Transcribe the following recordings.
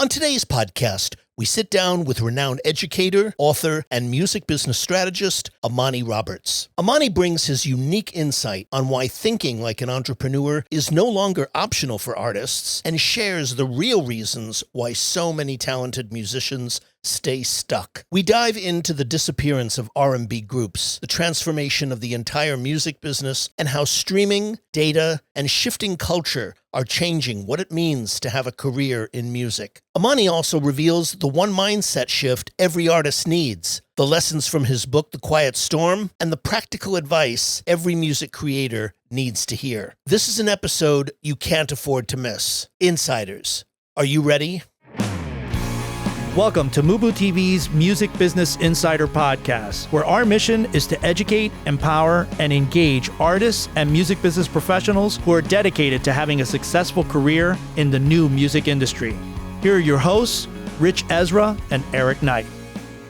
On today's podcast, we sit down with renowned educator, author, and music business strategist, Amani Roberts. Amani brings his unique insight on why thinking like an entrepreneur is no longer optional for artists and shares the real reasons why so many talented musicians stay stuck. We dive into the disappearance of R&B groups, the transformation of the entire music business, and how streaming, data, and shifting culture are changing what it means to have a career in music. Amani also reveals the one mindset shift every artist needs, the lessons from his book, The Quiet Storm, and the practical advice every music creator needs to hear. This is an episode you can't afford to miss. Insiders, are you ready? Welcome to MUBUTV's Music Business Insider Podcast, where our mission is to educate, empower, and engage artists and music business professionals who are dedicated to having a successful career in the new music industry. Here are your hosts, Ritch, Esra, and Eric Knight.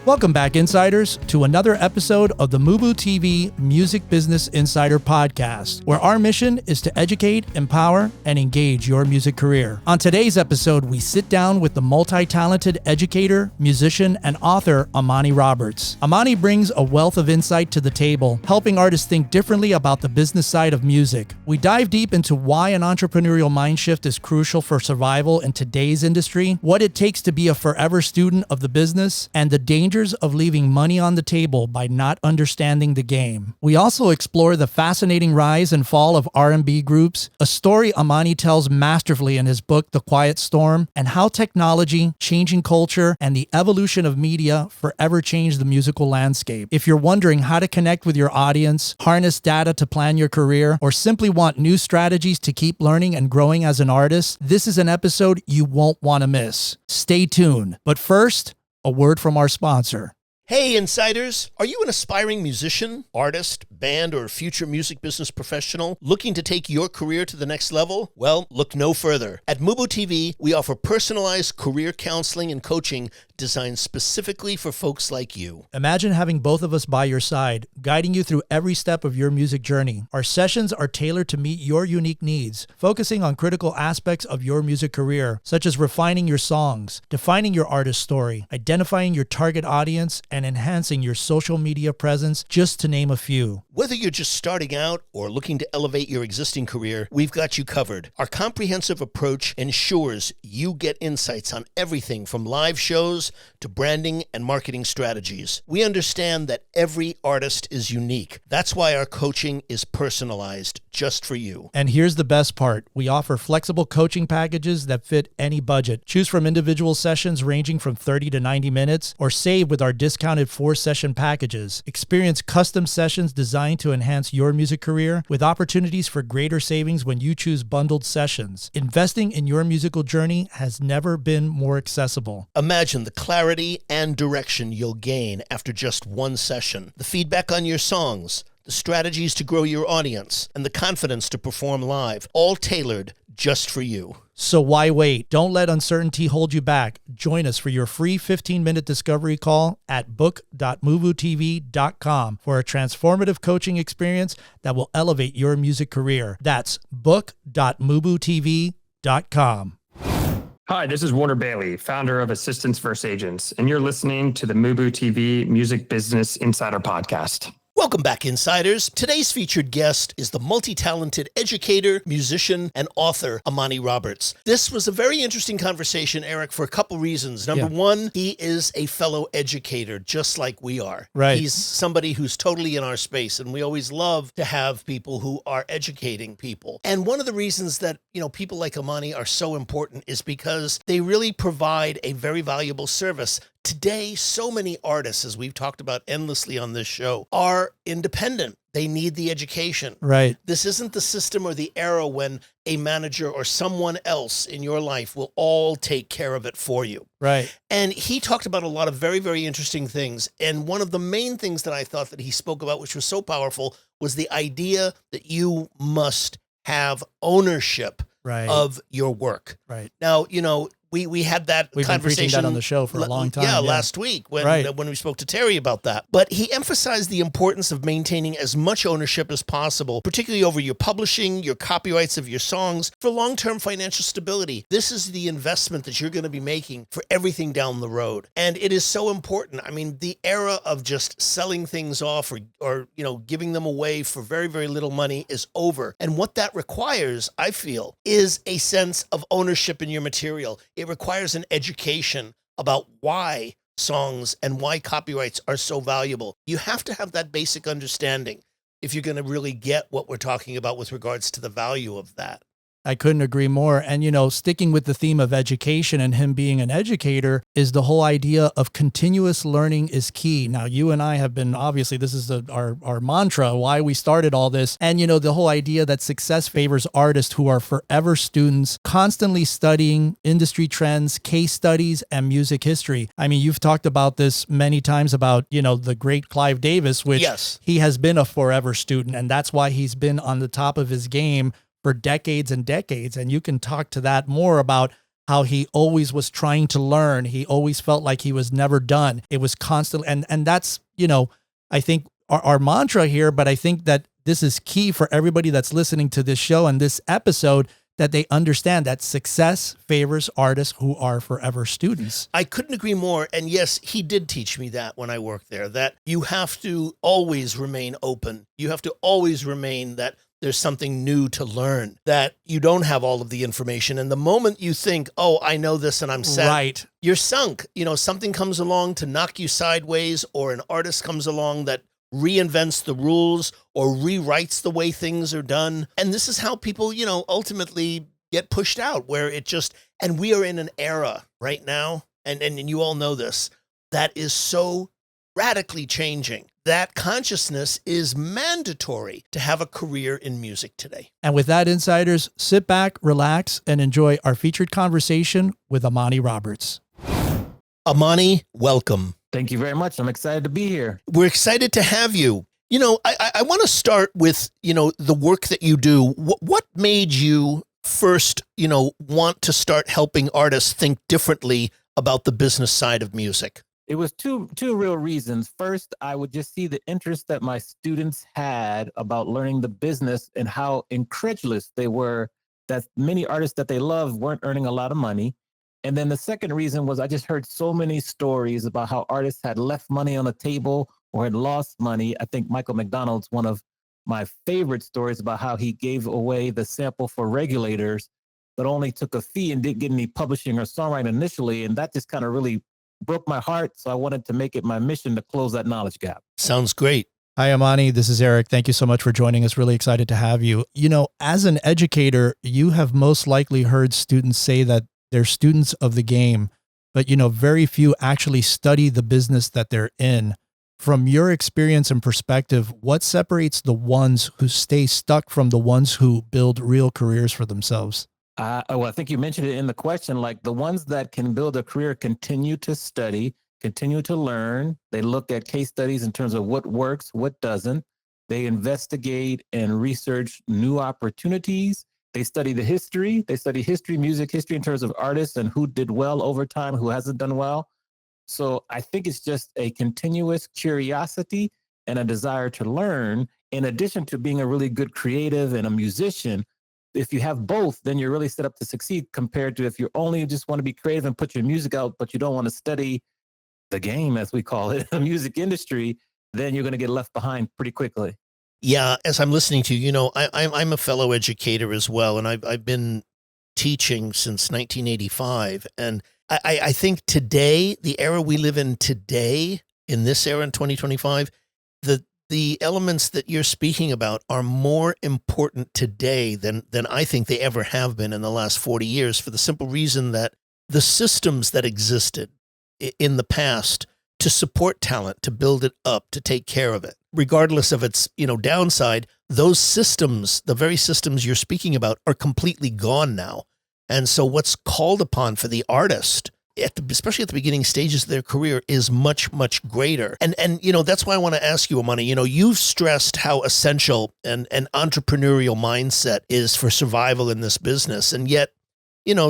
Welcome back, Insiders, to another episode of the MUBUTV Music Business Insider Podcast, where our mission is to educate, empower, and engage your music career. On today's episode, we sit down with the multi-talented educator, musician, and author, Amani Roberts. Amani brings a wealth of insight to the table, helping artists think differently about the business side of music. We dive deep into why an entrepreneurial mind shift is crucial for survival in today's industry, what it takes to be a forever student of the business, and the dangers of leaving money on the table by not understanding the game. We also explore the fascinating rise and fall of R&B groups, a story Amani tells masterfully in his book, The Quiet Storm, and how technology, changing culture, and the evolution of media forever changed the musical landscape. If you're wondering how to connect with your audience, harness data to plan your career, or simply want new strategies to keep learning and growing as an artist, this is an episode you won't want to miss. Stay tuned. But first, a word from our sponsor. Hey, Insiders! Are you an aspiring musician, artist, band, or future music business professional looking to take your career to the next level? Well, look no further. At MUBUTV, we offer personalized career counseling and coaching designed specifically for folks like you. Imagine having both of us by your side, guiding you through every step of your music journey. Our sessions are tailored to meet your unique needs, focusing on critical aspects of your music career, such as refining your songs, defining your artist story, identifying your target audience, and enhancing your social media presence, just to name a few. Whether you're just starting out or looking to elevate your existing career, we've got you covered. Our comprehensive approach ensures you get insights on everything from live shows to branding and marketing strategies. We understand that every artist is unique. That's why our coaching is personalized just for you. And here's the best part. We offer flexible coaching packages that fit any budget. Choose from individual sessions ranging from 30 to 90 minutes, or save with our discounted 4-session packages. Experience custom sessions designed to enhance your music career, with opportunities for greater savings when you choose bundled sessions. Investing in your musical journey has never been more accessible. Imagine the clarity and direction you'll gain after just one session. The feedback on your songs, the strategies to grow your audience, and the confidence to perform live, all tailored just for you. So why wait? Don't let uncertainty hold you back. Join us for your free 15-minute discovery call at book.mubutv.com for a transformative coaching experience that will elevate your music career. That's book.mubutv.com. Hi, this is Warner Bailey, founder of Assistants vs. Agents, and you're listening to the MUBUTV Music Business Insider Podcast. Welcome back, Insiders. Today's featured guest is the multi-talented educator, musician, and author, Amani Roberts. This was a very interesting conversation, Eric, for a couple reasons. Number one, he is a fellow educator, just like we are. Right. He's somebody who's totally in our space, and we always love to have people who are educating people. And one of the reasons that, people like Amani are so important is because they really provide a very valuable service. Today, so many artists, as we've talked about endlessly on this show, are independent. They need the education. Right. This isn't the system or the era when a manager or someone else in your life will all take care of it for you. Right. And he talked about a lot of very, very interesting things. And one of the main things that I thought that he spoke about, which was so powerful, was the idea that you must have ownership Right. of your work. Right. Now, We had that We've been preaching conversation that on the show for a long time. Yeah, last week when we spoke to Terry about that. But he emphasized the importance of maintaining as much ownership as possible, particularly over your publishing, your copyrights of your songs, for long-term financial stability. This is the investment that you're going to be making for everything down the road. And it is so important. I mean, the era of just selling things off or giving them away for very, very little money is over. And what that requires, I feel, is a sense of ownership in your material. It requires an education about why songs and why copyrights are so valuable. You have to have that basic understanding if you're going to really get what we're talking about with regards to the value of that. I couldn't agree more. And, sticking with the theme of education and him being an educator is the whole idea of continuous learning is key. Now, you and I have been, obviously, this is our mantra, why we started all this. And, the whole idea that success favors artists who are forever students, constantly studying industry trends, case studies, and music history. I mean, you've talked about this many times about, the great Clive Davis, which yes, he has been a forever student. And that's why he's been on the top of his game for decades and decades. And you can talk to that more about how he always was trying to learn. He always felt like he was never done. It was constantly, and that's, I think our mantra here, but I think that this is key for everybody that's listening to this show and this episode, that they understand that success favors artists who are forever students. I couldn't agree more. And yes, he did teach me that when I worked there, that you have to always remain open. You have to always remain that there's something new to learn, that you don't have all of the information. And the moment you think, oh, I know this and I'm set, right, you're sunk. Something comes along to knock you sideways, or an artist comes along that reinvents the rules or rewrites the way things are done. And this is how people, ultimately get pushed out, where and we are in an era right now, and you all know this, that is so radically changing. That consciousness is mandatory to have a career in music today. And with that, insiders, sit back, relax, and enjoy our featured conversation with Amani Roberts. Amani, welcome. Thank you very much. I'm excited to be here. We're excited to have you. I want to start with, the work that you do. What made you first, want to start helping artists think differently about the business side of music? It was two real reasons. First, I would just see the interest that my students had about learning the business and how incredulous they were that many artists that they loved weren't earning a lot of money. And then the second reason was I just heard so many stories about how artists had left money on the table or had lost money. I think Michael McDonald's one of my favorite stories about how he gave away the sample for Regulators, but only took a fee and didn't get any publishing or songwriting initially. And that just kind of really broke my heart. So I wanted to make it my mission to close that knowledge gap. Sounds great. Hi, Amani. This is Eric. Thank you so much for joining us. Really excited to have you. As an educator, you have most likely heard students say that they're students of the game, but, very few actually study the business that they're in. From your experience and perspective, what separates the ones who stay stuck from the ones who build real careers for themselves? I think you mentioned it in the question, like the ones that can build a career continue to study, continue to learn. They look at case studies in terms of what works, what doesn't. They investigate and research new opportunities. They study the history. They study history, music history in terms of artists and who did well over time, who hasn't done well. So I think it's just a continuous curiosity and a desire to learn, in addition to being a really good creative and a musician. If you have both, then you're really set up to succeed, compared to if you only just want to be creative and put your music out, but you don't want to study the game, as we call it, the music industry, then you're going to get left behind pretty quickly. Yeah, as I'm listening to you, I'm a fellow educator as well, and I've been teaching since 1985. And I think today, the era we live in today, in this era in 2025, the elements that you're speaking about are more important today than I think they ever have been in the last 40 years, for the simple reason that the systems that existed in the past to support talent, to build it up, to take care of it, regardless of its, downside, those systems, the very systems you're speaking about, are completely gone now. And so what's called upon for the artist, especially at the beginning stages of their career, is much, much greater. And that's why I want to ask you, Amani, you've stressed how essential an entrepreneurial mindset is for survival in this business. And yet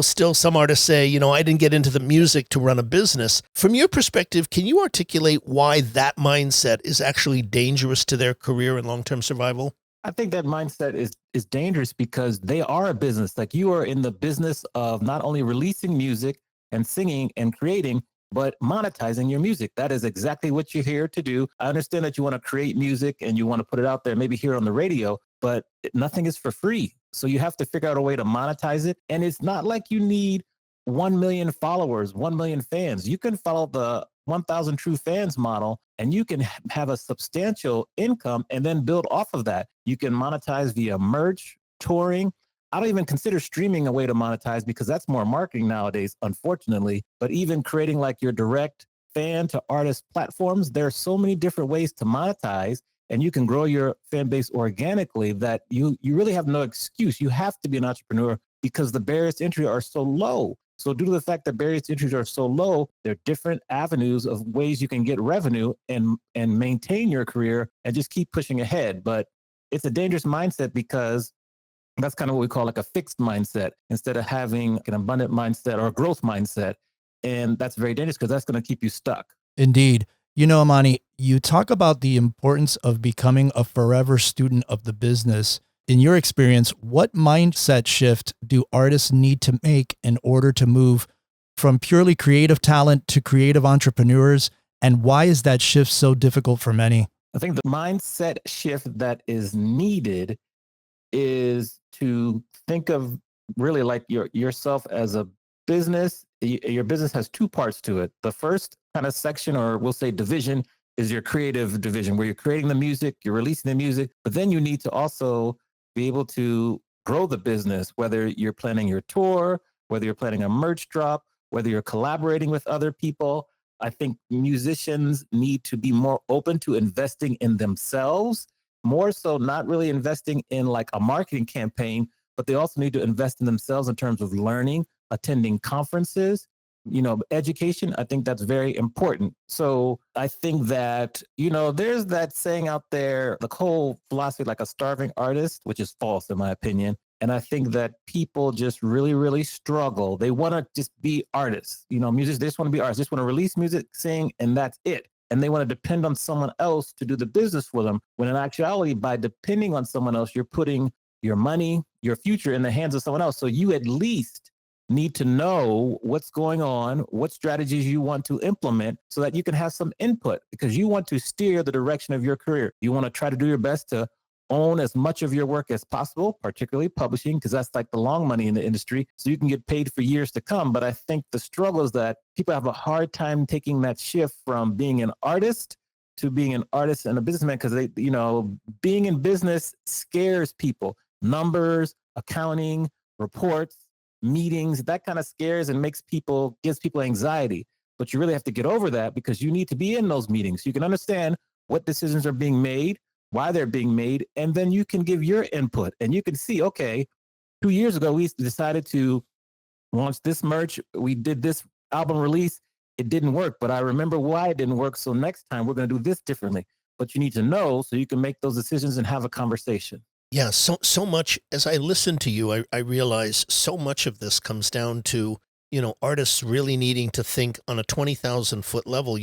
still some artists say, I didn't get into the music to run a business. From your perspective, can you articulate why that mindset is actually dangerous to their career and long-term survival? I think that mindset is dangerous because they are a business. Like, you are in the business of not only releasing music and singing and creating, but monetizing your music. That is exactly what you're here to do. I understand that you want to create music and you want to put it out there, maybe hear on the radio, but nothing is for free. So you have to figure out a way to monetize it. And it's not like you need 1 million followers, 1 million fans. You can follow the 1,000 true fans model, and you can have a substantial income and then build off of that. You can monetize via merch, touring. I don't even consider streaming a way to monetize because that's more marketing nowadays, unfortunately. But even creating like your direct fan to artist platforms, there are so many different ways to monetize, and you can grow your fan base organically that you really have no excuse. You have to be an entrepreneur because the barriers to entry are so low. So due to the fact that barriers to entry are so low, there are different avenues of ways you can get revenue and maintain your career and just keep pushing ahead. But it's a dangerous mindset because that's kind of what we call like a fixed mindset instead of having an abundant mindset or a growth mindset. And that's very dangerous because that's going to keep you stuck. Indeed. Amani, you talk about the importance of becoming a forever student of the business. In your experience, what mindset shift do artists need to make in order to move from purely creative talent to creative entrepreneurs? And why is that shift so difficult for many? I think the mindset shift that is needed is to think of really like yourself as a business. Your business has two parts to it. The first kind of section, or we'll say division, is your creative division, where you're creating the music, you're releasing the music, but then you need to also be able to grow the business, whether you're planning your tour, whether you're planning a merch drop, whether you're collaborating with other people. I think musicians need to be more open to investing in themselves, more so not really investing in like a marketing campaign, but they also need to invest in themselves in terms of learning, attending conferences, education. I think that's very important. So I think that, there's that saying out there, the whole philosophy, like a starving artist, which is false in my opinion. And I think that people just really, really struggle. They want to just be artists, musicians, they just want to be artists, just want to release music, sing, and that's it. And they want to depend on someone else to do the business for them. When in actuality, by depending on someone else, you're putting your money, your future in the hands of someone else. So you at least need to know what's going on, what strategies you want to implement so that you can have some input, because you want to steer the direction of your career. You want to try to do your best to own as much of your work as possible, particularly publishing, because that's like the long money in the industry. So you can get paid for years to come. But I think the struggle is that people have a hard time taking that shift from being an artist to being an artist and a businessman, because being in business scares people. Numbers, accounting, reports, meetings, that kind of scares and gives people anxiety. But you really have to get over that, because you need to be in those meetings. You can understand what decisions are being made, why they're being made, and then you can give your input and you can see, okay, 2 years ago, we decided to launch this merch. We did this album release. It didn't work, but I remember why it didn't work. So next time we're going to do this differently. But you need to know so you can make those decisions and have a conversation. Yeah, so much. As I listen to you, I realize so much of this comes down to, artists really needing to think on a 20,000 foot level.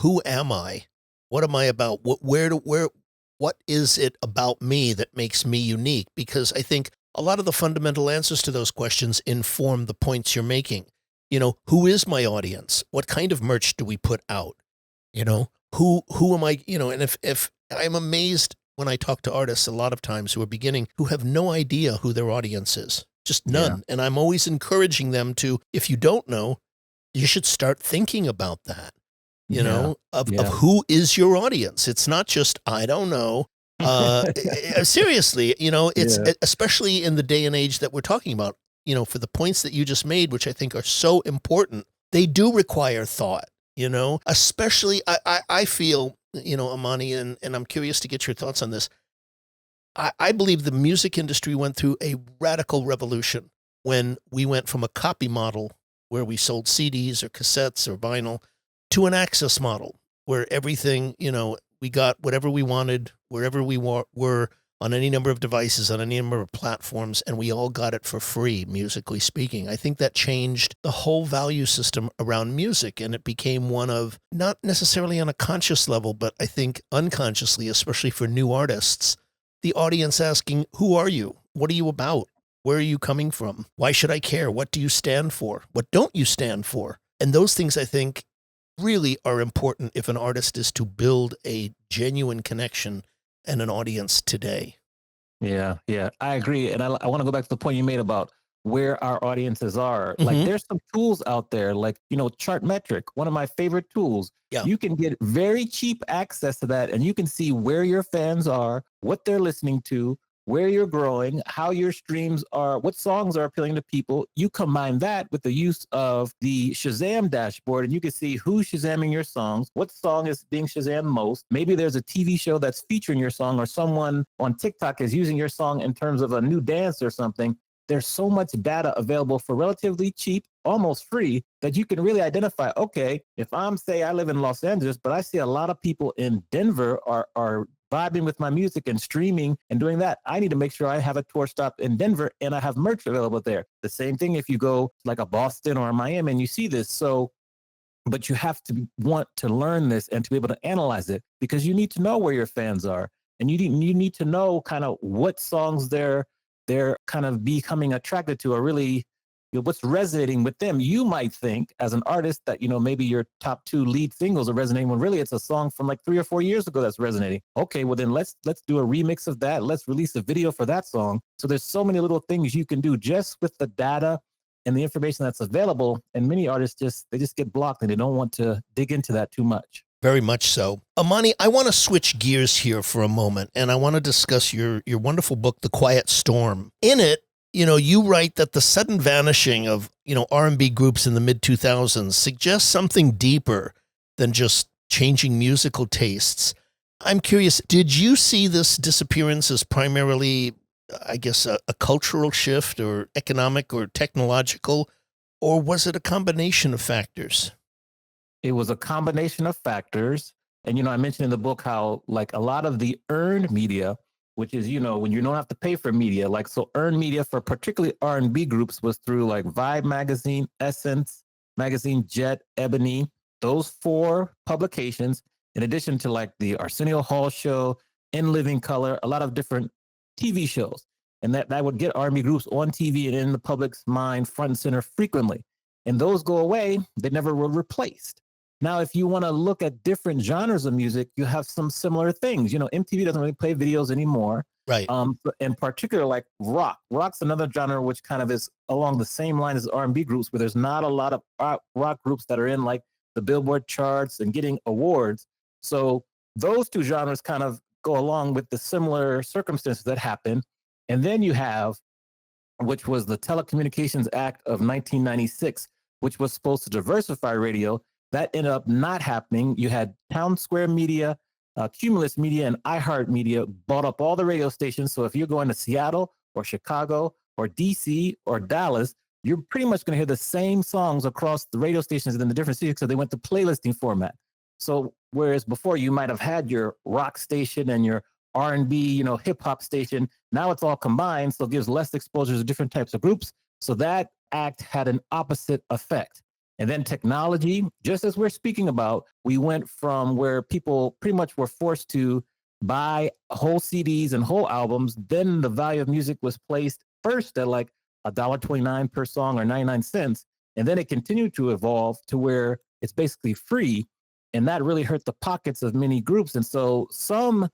Who am I? What am I about? What is it about me that makes me unique? Because I think a lot of the fundamental answers to those questions inform the points you're making. Who is my audience? What kind of merch do we put out? Who am I? And if I'm amazed when I talk to artists a lot of times who are beginning, who have no idea who their audience is, just none. Yeah. And I'm always encouraging them to, if you don't know, you should start thinking about that, of who is your audience. It's not just, I don't know. Seriously, it's especially in the day and age that we're talking about, for the points that you just made, which I think are so important, they do require thought, especially I feel, Amani, and I'm curious to get your thoughts on this. I believe the music industry went through a radical revolution when we went from a copy model where we sold CDs or cassettes or vinyl to an access model where everything, we got whatever we wanted, wherever we were, on any number of devices, on any number of platforms, and we all got it for free, musically speaking. I think that changed the whole value system around music, and it became one of, not necessarily on a conscious level, but I think unconsciously, especially for new artists, the audience asking, who are you? What are you about? Where are you coming from? Why should I care? What do you stand for? What don't you stand for? And those things, I think, really are important if an artist is to build a genuine connection and an audience today. Yeah, I agree. And I want to go back to the point you made about where our audiences are. Like there's some tools out there, like, Chartmetric, one of my favorite tools. Yeah. You can get very cheap access to that, and you can see where your fans are, what they're listening to, where you're growing, how your streams are, what songs are appealing to people. You combine that with the use of the Shazam dashboard, and you can see who's Shazamming your songs, what song is being Shazammed most. Maybe there's a TV show that's featuring your song, or someone on TikTok is using your song in terms of a new dance or something. There's so much data available for relatively cheap, almost free, that you can really identify, okay, if I live in Los Angeles, but I see a lot of people in Denver are vibing with my music and streaming and doing that, I need to make sure I have a tour stop in Denver and I have merch available there. The same thing if you go like a Boston or a Miami and you see this. So, but you have to want to learn this and to be able to analyze it, because you need to know where your fans are, and you need to know kind of what songs they're kind of becoming attracted to, or really what's resonating with them. You might think as an artist that, maybe your top 2 lead singles are resonating, when really it's a song from like 3 or 4 years ago that's resonating. Okay, well then let's do a remix of that. Let's release a video for that song. So there's so many little things you can do just with the data and the information that's available. And many artists just get blocked, and they don't want to dig into that too much. Very much so. Amani, I want to switch gears here for a moment, and I want to discuss your wonderful book, The Quiet Storm. In it, you write that the sudden vanishing of, R&B groups in the mid-2000s suggests something deeper than just changing musical tastes. I'm curious, did you see this disappearance as primarily, I guess, a cultural shift, or economic or technological, or was it a combination of factors? It was a combination of factors. And, I mentioned in the book how, like, a lot of the earned media, which is, when you don't have to pay for media, like, so earned media for particularly R&B groups was through like Vibe Magazine, Essence Magazine, Jet, Ebony, those 4 publications, in addition to like the Arsenio Hall Show, In Living Color, a lot of different TV shows. And that would get R&B groups on TV and in the public's mind front and center frequently. And those go away, they never were replaced. Now, if you want to look at different genres of music, you have some similar things. MTV doesn't really play videos anymore. Right. In particular, like rock. Rock's another genre which kind of is along the same line as R&B groups, where there's not a lot of rock groups that are in like the Billboard charts and getting awards. So those 2 genres kind of go along with the similar circumstances that happen. And then you have, which was the Telecommunications Act of 1996, which was supposed to diversify radio. That ended up not happening. You had Town Square Media, Cumulus Media, and iHeartMedia bought up all the radio stations. So if you're going to Seattle or Chicago or DC or Dallas, you're pretty much going to hear the same songs across the radio stations in the different cities, because they went to playlisting format. So whereas before you might have had your rock station and your R&B, hip hop station, now it's all combined. So it gives less exposure to different types of groups. So that act had an opposite effect. And then technology, just as we're speaking about, we went from where people pretty much were forced to buy whole CDs and whole albums. Then the value of music was placed first at like $1.29 per song or 99 cents. And then it continued to evolve to where it's basically free. And that really hurt the pockets of many groups. And so some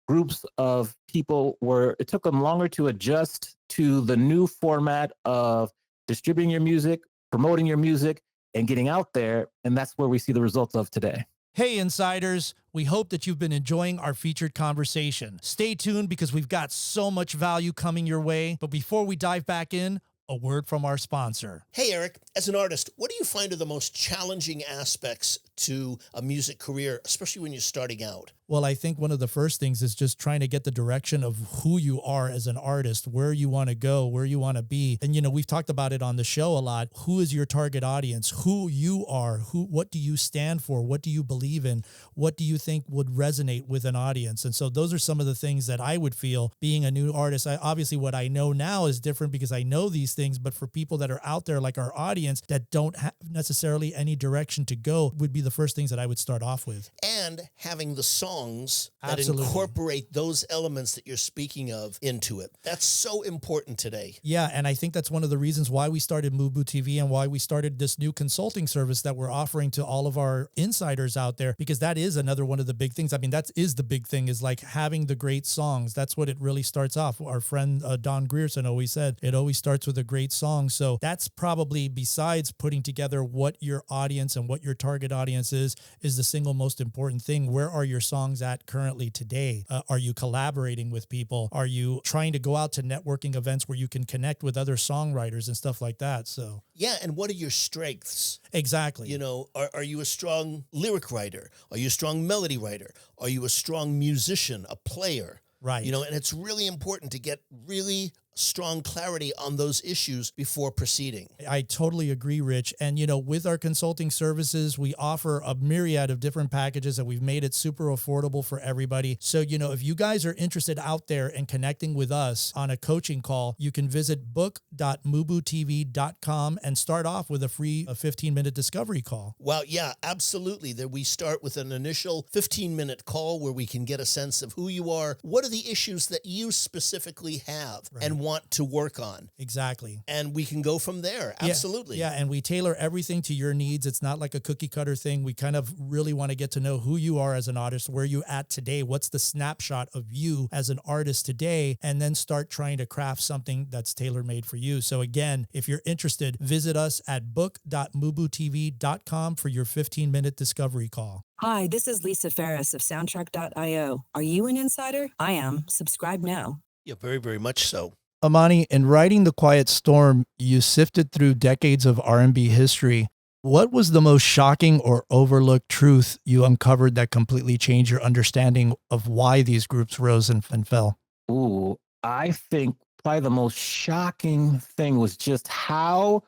groups of people it took them longer to adjust to the new format of distributing your music, promoting your music, and getting out there. And that's where we see the results of today. Hey, insiders. We hope that you've been enjoying our featured conversation. Stay tuned, because we've got so much value coming your way. But before we dive back in, a word from our sponsor. Hey, Eric, as an artist, what do you find are the most challenging aspects to a music career, especially when you're starting out? Well, I think one of the first things is just trying to get the direction of who you are as an artist, where you want to go, where you want to be. And, we've talked about it on the show a lot. Who is your target audience? Who you are? What do you stand for? What do you believe in? What do you think would resonate with an audience? And so those are some of the things that I would feel being a new artist. Obviously, what I know now is different because I know these things, but for people that are out there like our audience that don't have necessarily any direction to go would be the first things that I would start off with. And having the songs that Absolutely. incorporate those elements that you're speaking of into it. That's so important today. Yeah, and I think that's one of the reasons why we started MUBUTV and why we started this new consulting service that we're offering to all of our insiders out there, because that is another one of the big things. I mean, that is the big thing, is like having the great songs. That's what it really starts off. Our friend Don Grierson always said, it always starts with a great song. So that's probably, besides putting together what your audience and what your target audience is the single most important thing. Where are your songs at currently today? Are you collaborating with people? Are you trying to go out to networking events where you can connect with other songwriters and stuff like that? So yeah, and what are your strengths? Exactly. Are you a strong lyric writer? Are you a strong melody writer? Are you a strong musician, a player? Right. And it's really important to get really strong clarity on those issues before proceeding. I totally agree, Rich. And, with our consulting services, we offer a myriad of different packages and we've made it super affordable for everybody. So, if you guys are interested out there in connecting with us on a coaching call, you can visit book.mubutv.com and start off with a free 15-minute discovery call. Well, yeah, absolutely. We start with an initial 15-minute call where we can get a sense of who you are, what are the issues that you specifically have, right, and want to work on. Exactly. And we can go from there. Absolutely. Yeah. And we tailor everything to your needs. It's not like a cookie cutter thing. We kind of really want to get to know who you are as an artist, where you at today, what's the snapshot of you as an artist today, and then start trying to craft something that's tailor-made for you. So again, if you're interested, visit us at book.mubutv.com for your 15-minute discovery call. Hi, this is Lisa Ferris of Soundtrack.io. Are you an insider? I am. Subscribe now. Yeah, very, very much so. Amani, in writing The Quiet Storm, you sifted through decades of R&B history. What was the most shocking or overlooked truth you uncovered that completely changed your understanding of why these groups rose and fell? Ooh, I think probably the most shocking thing was just how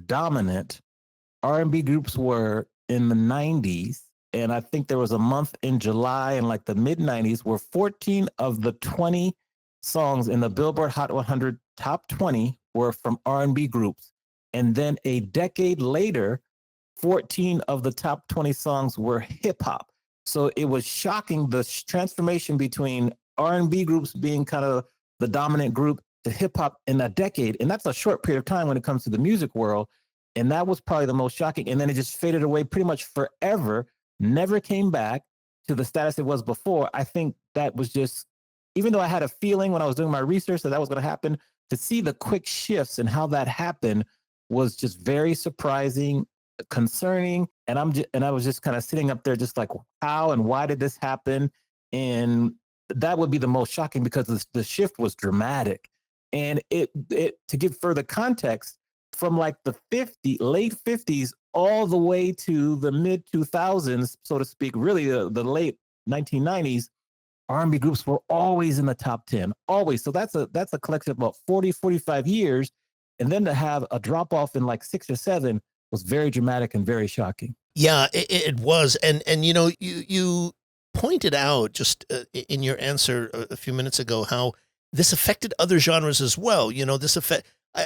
dominant R&B groups were in the 90s. And I think there was a month in July in like the mid-90s where 14 of the 20 songs in the Billboard Hot 100 Top 20 were from R&B groups. And then a decade later, 14 of the top 20 songs were hip hop. So it was shocking, the transformation between R&B groups being kind of the dominant group to hip hop in a decade. And that's a short period of time when it comes to the music world. And that was probably the most shocking. And then it just faded away pretty much forever, never came back to the status it was before. I think that was just, even though I had a feeling when I was doing my research that was going to happen, to see the quick shifts and how that happened was just very surprising, concerning. And I was just kind of sitting up there just like, how and why did this happen? And that would be the most shocking because the shift was dramatic. And it to give further context, from like the late 50s all the way to the mid 2000s, so to speak, really the late 1990s, R&B groups were always in the top 10, always. So that's a collection of about 40, 45 years. And then to have a drop off in like 6 or 7 was very dramatic and very shocking. Yeah, it was. And you pointed out just in your answer a few minutes ago how this affected other genres as well.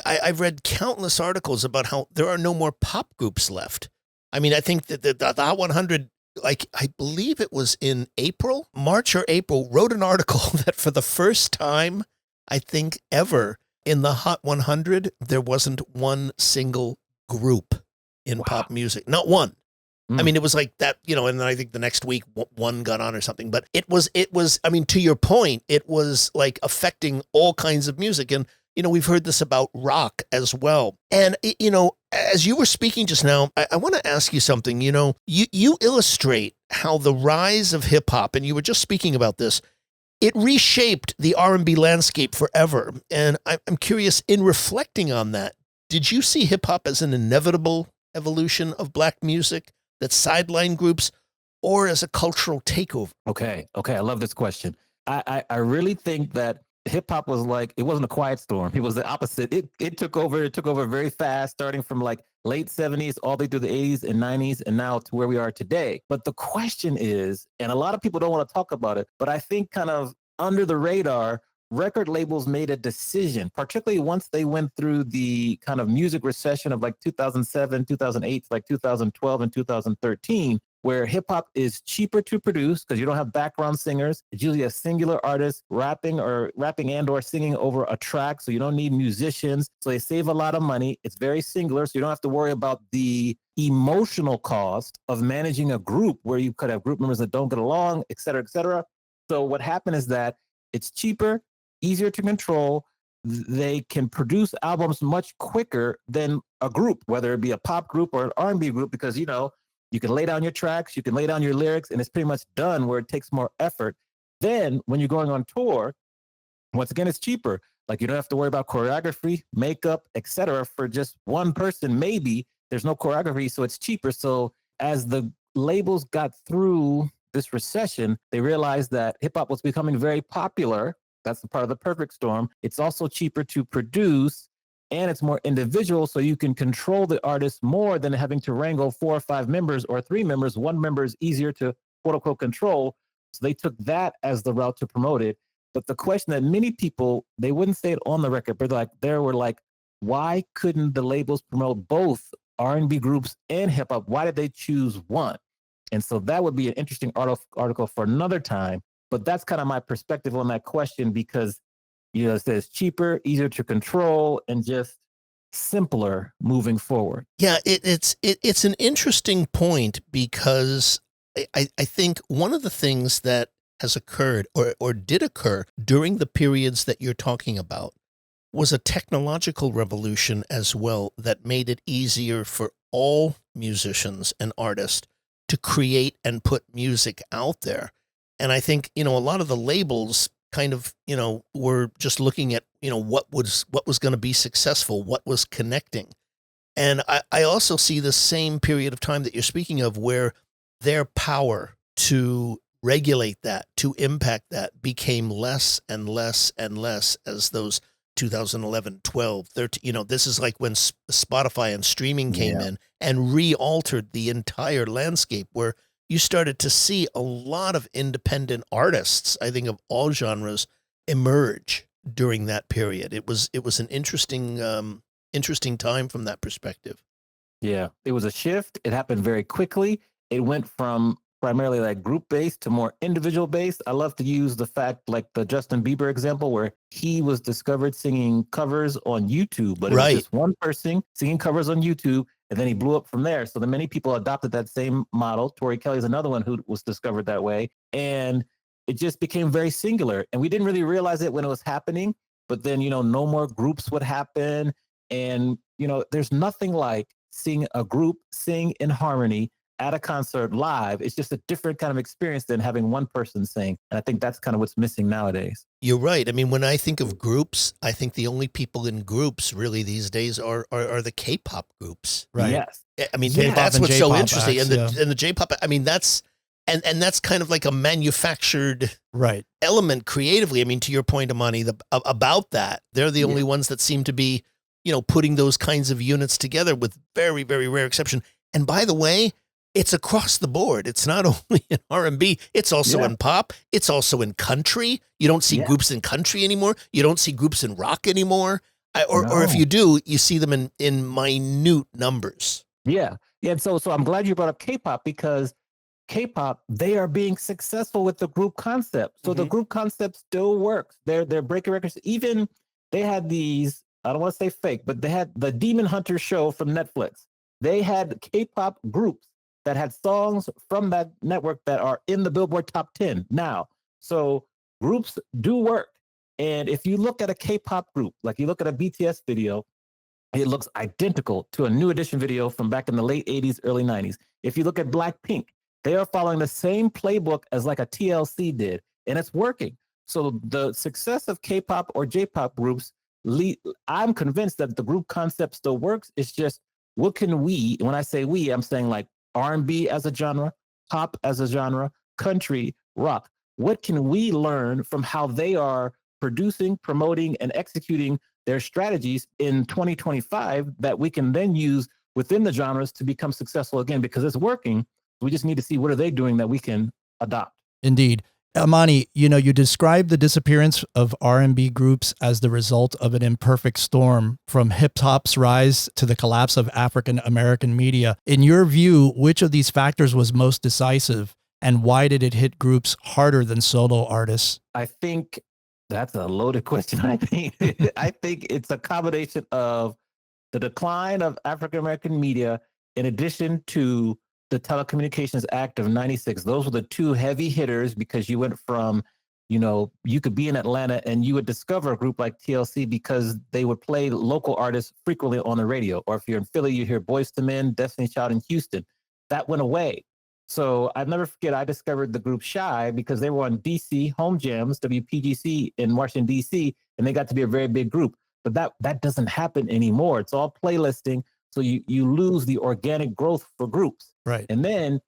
I've read countless articles about how there are no more pop groups left. I mean, I think that the Hot 100, like, I believe it was in March or April, wrote an article that for the first time, I think ever, in the Hot 100, there wasn't one single group in pop music. Not one. I mean, it was like that, and then I think the next week one got on or something. But it was, I mean, to your point, it was like affecting all kinds of music. And, we've heard this about rock as well. And, as you were speaking just now, I want to ask you something. You illustrate how the rise of hip hop, and you were just speaking about this, it reshaped the R&B landscape forever. And I'm curious, in reflecting on that, did you see hip hop as an inevitable evolution of black music, that sideline groups or as a cultural takeover? Okay. I love this question. I really think that hip hop was like, it wasn't a quiet storm. It was the opposite. It took over. It took over very fast, starting from like late 70s all the way through the 80s and 90s, and now to where we are today. But the question is, and a lot of people don't want to talk about it, but I think kind of under the radar, record labels made a decision, particularly once they went through the kind of music recession of like 2007, 2008, like 2012 and 2013, where hip hop is cheaper to produce because you don't have background singers. It's usually a singular artist rapping and or singing over a track. So you don't need musicians. So they save a lot of money. It's very singular. So you don't have to worry about the emotional cost of managing a group where you could have group members that don't get along, et cetera, et cetera. So what happened is that it's cheaper, easier to control. They can produce albums much quicker than a group, whether it be a pop group or an R&B group, because, you know, you can lay down your tracks, you can lay down your lyrics, and it's pretty much done, where it takes more effort. Then when you're going on tour, once again, it's cheaper. Like, you don't have to worry about choreography, makeup, etc. for just one person. Maybe there's no choreography, so it's cheaper. So as the labels got through this recession, they realized that hip hop was becoming very popular. That's the part of the perfect storm. It's also cheaper to produce, and it's more individual, so you can control the artist more than having to wrangle 4 or 5 members or 3 members. One member is easier to quote unquote control. So they took that as the route to promote it. But the question that many people, they wouldn't say it on the record, but they were like, why couldn't the labels promote both R&B groups and hip hop? Why did they choose one? And so that would be an interesting article for another time. But that's kind of my perspective on that question, because, you know, it says cheaper, easier to control, and just simpler moving forward. Yeah, it's an interesting point, because I think one of the things that has occurred or did occur during the periods that you're talking about was a technological revolution as well that made it easier for all musicians and artists to create and put music out there. And I think, you know, a lot of the labels kind of, you know, were just looking at, you know, what was going to be successful, what was connecting. And I also see the same period of time that you're speaking of, where their power to regulate that, to impact that, became less and less and less as those 2011, 12, 13, you know, this is like when Spotify and streaming came in and re-altered the entire landscape, where you started to see a lot of independent artists, I think of all genres, emerge during that period. It was an interesting time from that perspective. Yeah, it was a shift. It happened very quickly. It went from primarily like group based to more individual based. I love to use the fact, like the Justin Bieber example, where he was discovered singing covers on YouTube, but it was just one person singing covers on YouTube, and then he blew up from there. So then many people adopted that same model. Tori Kelly's another one who was discovered that way, and it just became very singular. And we didn't really realize it when it was happening, but then, you know, no more groups would happen. And, you know, there's nothing like seeing a group sing in harmony at a concert live. It's just a different kind of experience than having one person sing. And I think that's kind of what's missing nowadays. You're right. I mean, when I think of groups, I think the only people in groups really these days are the K-pop groups. Right. Yes. I mean, K-pop that's and what's so J-pop interesting. acts, And the J-pop, I mean, that's, and that's kind of like a manufactured element creatively. I mean, to your point, Amani, about that, they're the only ones that seem to be, you know, putting those kinds of units together, with very, very rare exception. And by the way, it's across the board. It's not only in R&B, it's also in pop. It's also in country. You don't see groups in country anymore. You don't see groups in rock anymore. Or if you do, you see them in minute numbers. Yeah. Yeah. And so I'm glad you brought up K-pop, because K-pop, they are being successful with the group concept. So the group concept still works. They're breaking records. Even they had these, I don't want to say fake, but they had the Demon Hunter show from Netflix. They had K-pop groups that had songs from that network that are in the Billboard Top 10 now. So groups do work. And if you look at a K-pop group, like you look at a BTS video, it looks identical to a New Edition video from back in the late 80s, early 90s. If you look at Blackpink, they are following the same playbook as like a TLC did, and it's working. So the success of K-pop or J-pop groups, I'm convinced that the group concept still works. It's just, what can we, when I say we, I'm saying like R&B as a genre, pop as a genre, country, rock. What can we learn from how they are producing, promoting, and executing their strategies in 2025 that we can then use within the genres to become successful again? Because it's working. We just need to see what are they doing that we can adopt. Indeed. Amani, you described the disappearance of R&B groups as the result of an imperfect storm, from hip-hop's rise to the collapse of African-American media. In your view, which of these factors was most decisive, and why did it hit groups harder than solo artists? I think that's a loaded question. I think it's a combination of the decline of African-American media in addition to the Telecommunications Act of 96. Those were the two heavy hitters, because you went from, you could be in Atlanta and you would discover a group like TLC because they would play local artists frequently on the radio. Or if you're in Philly, you hear Boyz II Men, Destiny Child in Houston. That went away. So I never forget, I discovered the group Shy because they were on DC Home Jams, WPGC in Washington, DC, and they got to be a very big group. But that doesn't happen anymore. It's all playlisting. So you lose the organic growth for groups. Right. And then,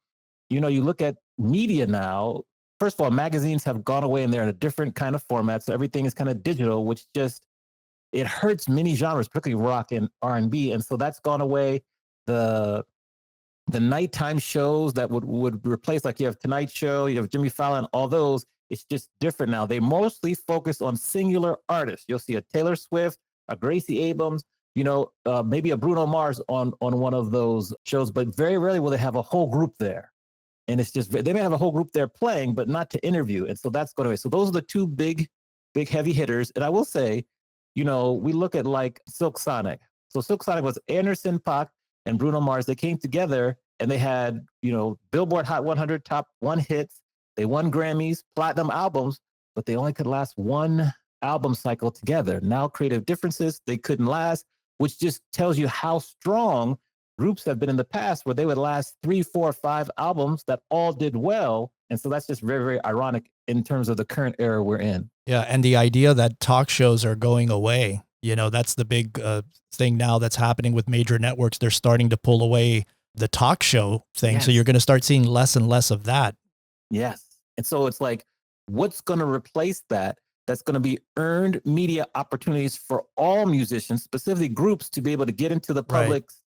you look at media now. First of all, magazines have gone away and they're in a different kind of format. So everything is kind of digital, which it hurts many genres, particularly rock and R&B. And so that's gone away. The nighttime shows that would replace, like you have Tonight Show, you have Jimmy Fallon, all those, it's just different now. They mostly focus on singular artists. You'll see a Taylor Swift, a Gracie Abrams, maybe a Bruno Mars on one of those shows, but very rarely will they have a whole group there. And it's just, they may have a whole group there playing, but not to interview. And so that's going away. So those are the two big heavy hitters. And I will say, we look at like Silk Sonic. So Silk Sonic was Anderson .Paak and Bruno Mars. They came together and they had, Billboard Hot 100 top 1 hits. They won Grammys, platinum albums, but they only could last one album cycle together. Now creative differences, they couldn't last, which just tells you how strong groups have been in the past, where they would last 3, 4, 5 albums that all did well. And so that's just very, very ironic in terms of the current era we're in. Yeah. And the idea that talk shows are going away, that's the big thing now that's happening with major networks. They're starting to pull away the talk show thing. Yes. So you're going to start seeing less and less of that. Yes. And so it's like, what's going to replace that? That's going to be earned media opportunities for all musicians, specifically groups, to be able to get into the public's,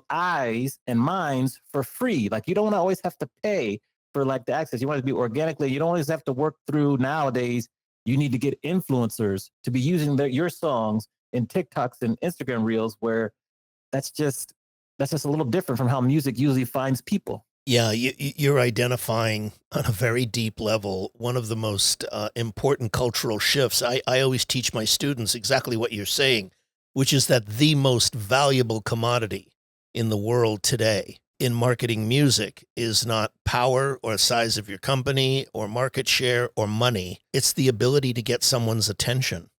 eyes and minds for free. Like, you don't want to always have to pay for like the access. You want it to be organically. You don't always have to work through nowadays. You need to get influencers to be using your songs in TikToks and Instagram reels, where that's just a little different from how music usually finds people. Yeah, you're identifying on a very deep level one of the most important cultural shifts. I always teach my students exactly what you're saying, which is that the most valuable commodity in the world today in marketing music is not power or size of your company or market share or money. It's the ability to get someone's attention.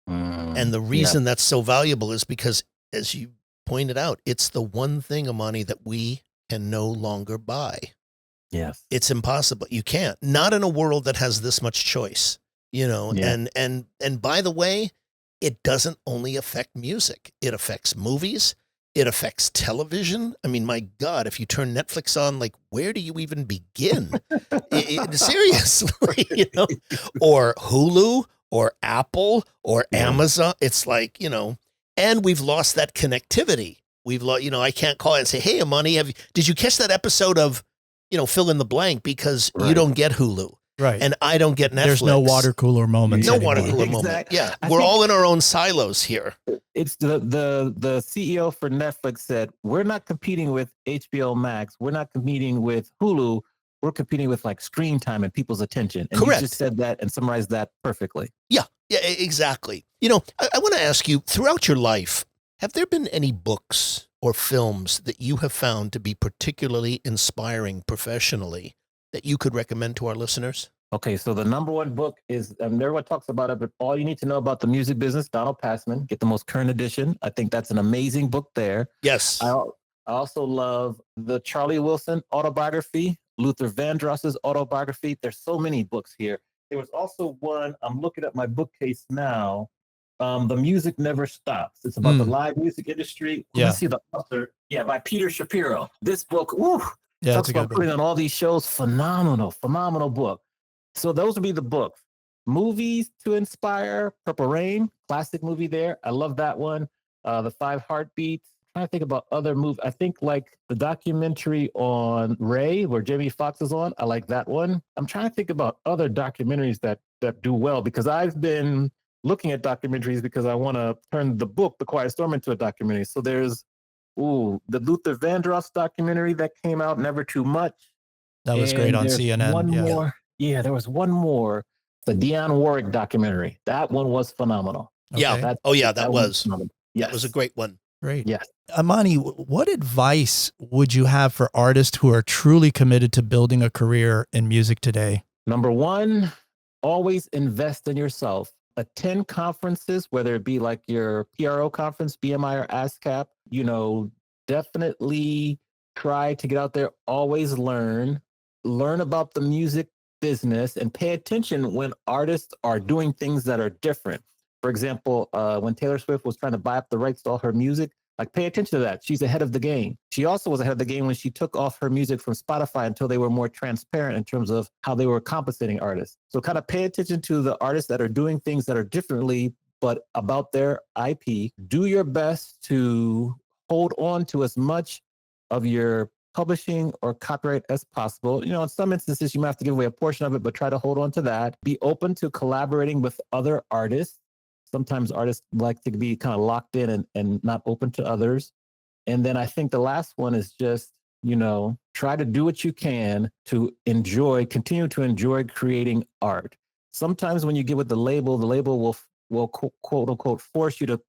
And the reason that's so valuable is because, as you pointed out, it's the one thing, Amani, that we can no longer buy. Yes. It's impossible. You can't. Not in a world that has this much choice, and by the way, it doesn't only affect music. It affects movies. It affects television. I mean, my God, if you turn Netflix on, like, where do you even begin? Seriously, or Hulu or Apple or Amazon. It's like, and we've lost that connectivity. We've lost, I can't call and say, hey, Amani, did you catch that episode of, fill in the blank, because you don't get Hulu. Right. And I don't get Netflix. There's no water cooler moments. No anymore. water cooler moment. Yeah. We're all in our own silos here. It's the CEO for Netflix said, we're not competing with HBO Max. We're not competing with Hulu. We're competing with like screen time and people's attention. And Correct. You just said that and summarized that perfectly. Yeah, exactly. I want to ask you, throughout your life, have there been any books or films that you have found to be particularly inspiring professionally that you could recommend to our listeners? Okay, so the number one book is, everyone talks about it, but All You Need to Know About the Music Business, Donald Passman. Get the most current edition. I think that's an amazing book there. Yes. I also love the Charlie Wilson autobiography, Luther Vandross's autobiography. There's so many books here. There was also one, I'm looking at my bookcase now, The Music Never Stops. It's about the live music industry. Yeah. Let's see the author. Yeah, by Peter Shapiro. This book, woo, Yeah, Talks it's a good about putting one. on all these shows. Phenomenal book. So those would be the books. Movies to inspire. Purple Rain, classic movie there. I love that one. The Five Heartbeats. I'm trying to think about other movies. I think like the documentary on Ray, where Jamie Foxx is on. I like that one. I'm trying to think about other documentaries that do well, because I've been looking at documentaries because I want to turn the book, The Quiet Storm, into a documentary. So there's the Luther Vandross documentary that came out, Never Too Much. That was great And on there's CNN. one Yeah. more. Yeah, there was one more. The Dionne Warwick documentary. That one was phenomenal. Yeah. Okay. That one was. phenomenal. That was a great one. Great. Yes. Amani, what advice would you have for artists who are truly committed to building a career in music today? Number one, always invest in yourself. Attend conferences, whether it be like your PRO conference, BMI or ASCAP. Definitely try to get out there. Always learn about the music business, and pay attention when artists are doing things that are different. For example, when Taylor Swift was trying to buy up the rights to all her music, like pay attention to that. She's ahead of the game. She also was ahead of the game when she took off her music from Spotify until they were more transparent in terms of how they were compensating artists. So kind of pay attention to the artists that are doing things that are differently, but about their IP. Do your best to hold on to as much of your publishing or copyright as possible. In some instances, you might have to give away a portion of it, but try to hold on to that. Be open to collaborating with other artists. Sometimes artists like to be kind of locked in and not open to others. And then I think the last one is just, try to do what you can to continue to enjoy creating art. Sometimes when you get with the label will quote unquote force you to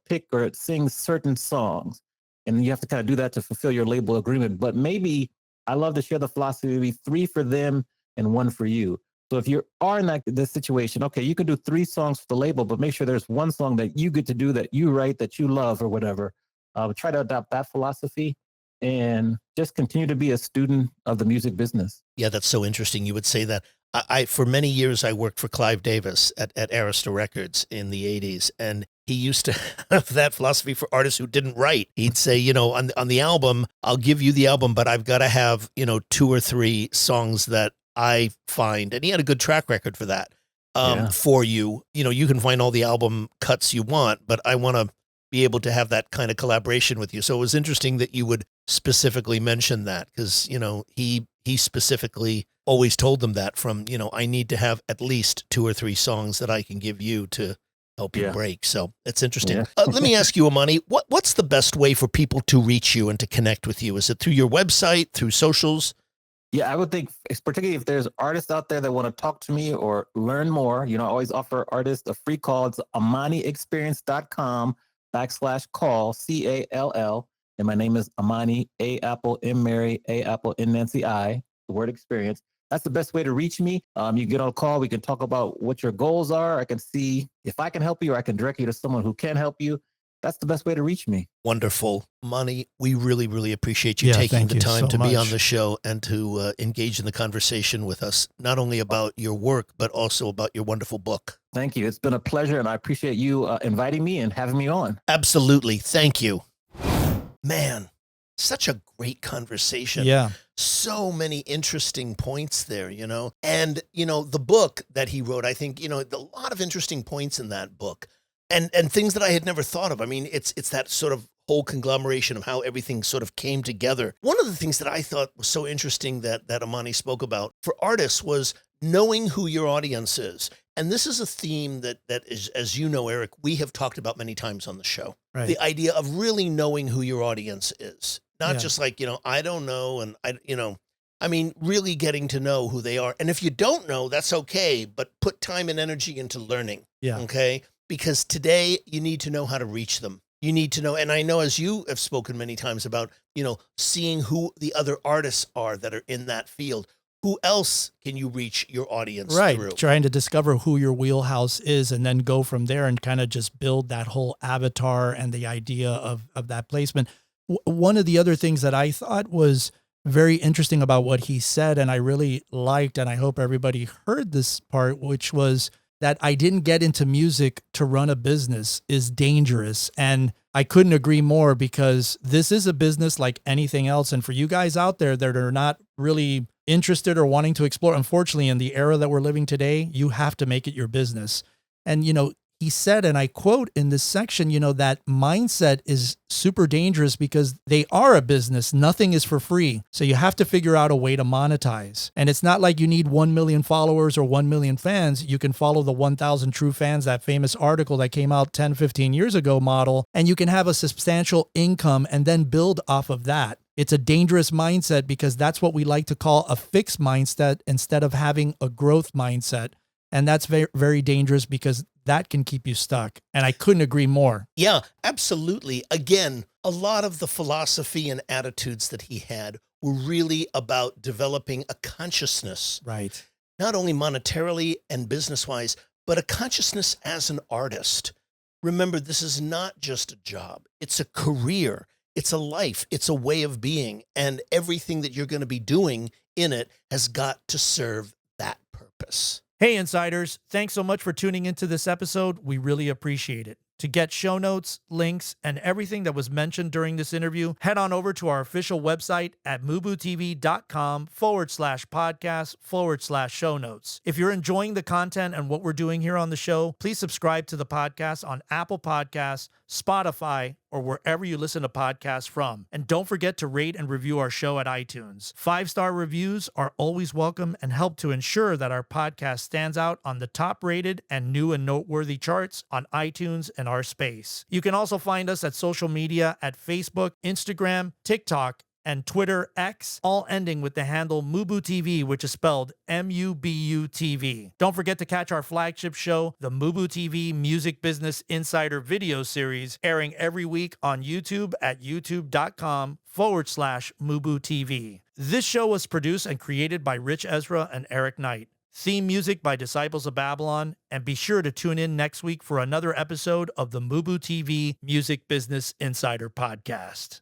pick or sing certain songs. And you have to kind of do that to fulfill your label agreement. But maybe I love to share the philosophy, maybe 3 for them and 1 for you. So if you are in this situation, okay, you can do 3 songs for the label, but make sure there's 1 song that you get to do, that you write, that you love or whatever. Try to adopt that philosophy and just continue to be a student of the music business. Yeah, that's so interesting. You would say that. I for many years, I worked for Clive Davis at Arista Records in the 80s, and he used to have that philosophy for artists who didn't write. He'd say, on the album, I'll give you the album, but I've got to have, 2 or 3 songs that I find. And he had a good track record for that for you. You can find all the album cuts you want, but I want to be able to have that kind of collaboration with you. So it was interesting that you would specifically mention that, because, he specifically always told them that from, I need to have at least 2 or 3 songs that I can give you to help you break. So it's interesting. Yeah. Let me ask you, Amani, what's the best way for people to reach you and to connect with you? Is it through your website, through socials? Yeah, I would think, particularly if there's artists out there that want to talk to me or learn more, I always offer artists a free call. It's amaniexperience.com/call, CALL. And my name is Amani, A Apple, M Mary, A Apple, N Nancy, I, the word experience. That's the best way to reach me. You get on a call. We can talk about what your goals are. I can see if I can help you, or I can direct you to someone who can help you. That's the best way to reach me. Wonderful. Amani, we really, really appreciate you taking the time to be on the show and to engage in the conversation with us, not only about your work, but also about your wonderful book. Thank you. It's been a pleasure, and I appreciate you inviting me and having me on. Absolutely. Thank you. Man, such a great conversation. Yeah. So many interesting points there, And, the book that he wrote, I think, a lot of interesting points in that book. And things that I had never thought of. I mean, it's that sort of whole conglomeration of how everything sort of came together. One of the things that I thought was so interesting that Amani spoke about for artists was knowing who your audience is. And this is a theme that is, as you know, Eric, we have talked about many times on the show. Right. The idea of really knowing who your audience is. Not just like, I don't know. And really getting to know who they are. And if you don't know, that's okay. But put time and energy into learning. Yeah. Okay. Because today you need to know how to reach them. You need to know, and I know, as you have spoken many times about, seeing who the other artists are that are in that field. Who else can you reach your audience through? Trying to discover who your wheelhouse is and then go from there and kind of just build that whole avatar and the idea of that placement. One of the other things that I thought was very interesting about what he said, and I really liked, and I hope everybody heard this part, which was that I didn't get into music to run a business is dangerous. And I couldn't agree more, because this is a business like anything else. And for you guys out there that are not really interested or wanting to explore, unfortunately, in the era that we're living today, you have to make it your business. And, he said, and I quote in this section, that mindset is super dangerous because they are a business. Nothing is for free. So you have to figure out a way to monetize. And it's not like you need 1 million followers or 1 million fans. You can follow the 1,000 true fans, that famous article that came out 10, 15 years ago model, and you can have a substantial income and then build off of that. It's a dangerous mindset because that's what we like to call a fixed mindset instead of having a growth mindset. And that's very, very dangerous because that can keep you stuck. And I couldn't agree more. Yeah, absolutely. Again, a lot of the philosophy and attitudes that he had were really about developing a consciousness, Right. not only monetarily and business-wise, but a consciousness as an artist. Remember, this is not just a job. It's a career. It's a life. It's a way of being. And everything that you're going to be doing in it has got to serve that purpose. Hey, Insiders, thanks so much for tuning into this episode. We really appreciate it. To get show notes, links, and everything that was mentioned during this interview, head on over to our official website at mubutv.com/podcast/show notes. If you're enjoying the content and what we're doing here on the show, please subscribe to the podcast on Apple Podcasts, Spotify, or wherever you listen to podcasts from. And don't forget to rate and review our show at iTunes. 5-star reviews are always welcome and help to ensure that our podcast stands out on the top-rated and new and noteworthy charts on iTunes and our space. You can also find us at social media at Facebook, Instagram, TikTok, and Twitter X, all ending with the handle MUBUTV, which is spelled MUBUTV. Don't forget to catch our flagship show, the MUBUTV Music Business Insider video series, airing every week on YouTube at youtube.com/MUBUTV. This show was produced and created by Ritch, Esra, and Eric Knight. Theme music by Disciples of Babylon, and be sure to tune in next week for another episode of the MUBUTV Music Business Insider Podcast.